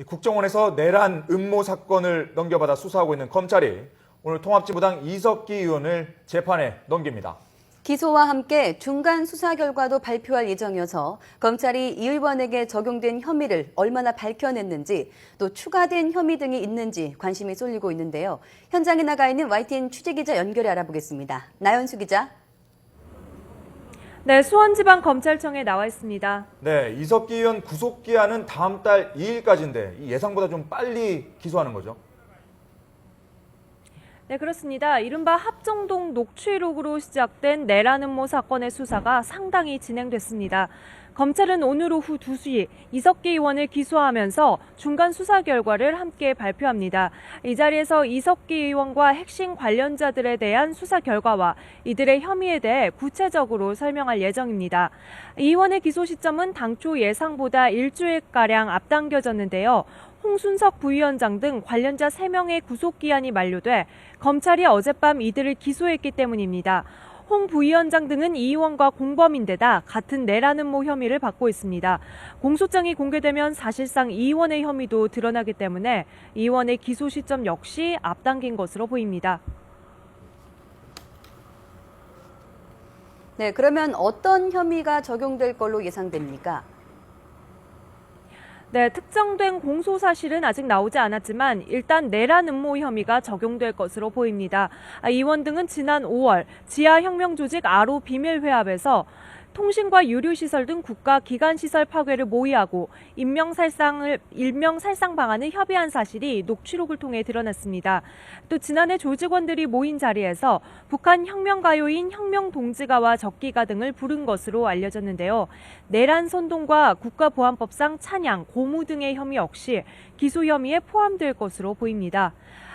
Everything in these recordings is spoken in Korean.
국정원에서 내란 음모 사건을 넘겨받아 수사하고 있는 검찰이 오늘 통합진보당 이석기 의원을 재판에 넘깁니다. 기소와 함께 중간 수사 결과도 발표할 예정이어서 검찰이 이 의원에게 적용된 혐의를 얼마나 밝혀냈는지 또 추가된 혐의 등이 있는지 관심이 쏠리고 있는데요. 현장에 나가 있는 YTN 취재기자 연결해 알아보겠습니다. 나연수 기자. 네, 수원지방검찰청에 나와 있습니다. 네, 이석기 의원 구속기한은 다음 달 2일까지인데 예상보다 좀 빨리 기소하는 거죠? 네, 그렇습니다. 이른바 합정동 녹취록으로 시작된 내란 음모 사건의 수사가 상당히 진행됐습니다. 검찰은 오늘 오후 2시 이석기 의원을 기소하면서 중간 수사 결과를 함께 발표합니다. 이 자리에서 이석기 의원과 핵심 관련자들에 대한 수사 결과와 이들의 혐의에 대해 구체적으로 설명할 예정입니다. 이 의원의 기소 시점은 당초 예상보다 일주일가량 앞당겨졌는데요. 홍순석 부위원장 등 관련자 3명의 구속기한이 만료돼 검찰이 어젯밤 이들을 기소했기 때문입니다. 홍 부위원장 등은 이 의원과 공범인데다 같은 내란 음모 혐의를 받고 있습니다. 공소장이 공개되면 사실상 이 의원의 혐의도 드러나기 때문에 이 의원의 기소 시점 역시 앞당긴 것으로 보입니다. 네, 그러면 어떤 혐의가 적용될 걸로 예상됩니까? 네, 특정된 공소 사실은 아직 나오지 않았지만 일단 내란 음모 혐의가 적용될 것으로 보입니다. 이 의원 등은 지난 5월 지하혁명조직 아로 비밀회합에서 통신과 유류시설 등 국가 기관시설 파괴를 모의하고 인명살상 방안을 협의한 사실이 녹취록을 통해 드러났습니다. 또 지난해 조직원들이 모인 자리에서 북한 혁명가요인 혁명동지가와 적기가 등을 부른 것으로 알려졌는데요. 내란 선동과 국가보안법상 찬양, 고무 등의 혐의 역시 기소 혐의에 포함될 것으로 보입니다.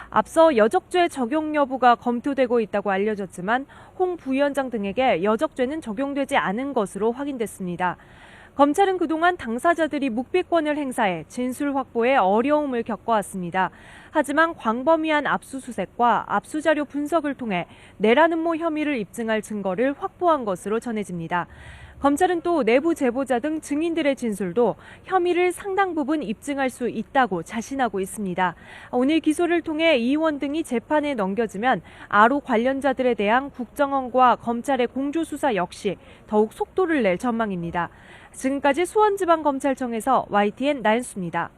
앞서 여적죄 적용 여부가 검토되고 있다고 알려졌지만 홍 부위원장 등에게 여적죄는 적용되지 않은 것으로 확인됐습니다. 검찰은 그동안 당사자들이 묵비권을 행사해 진술 확보에 어려움을 겪어왔습니다. 하지만 광범위한 압수수색과 압수자료 분석을 통해 내란 음모 혐의를 입증할 증거를 확보한 것으로 전해집니다. 검찰은 또 내부 제보자 등 증인들의 진술도 혐의를 상당 부분 입증할 수 있다고 자신하고 있습니다. 오늘 기소를 통해 이 의원 등이 재판에 넘겨지면 아로 관련자들에 대한 국정원과 검찰의 공조수사 역시 더욱 속도를 낼 전망입니다. 지금까지 수원지방검찰청에서 YTN 나연수입니다.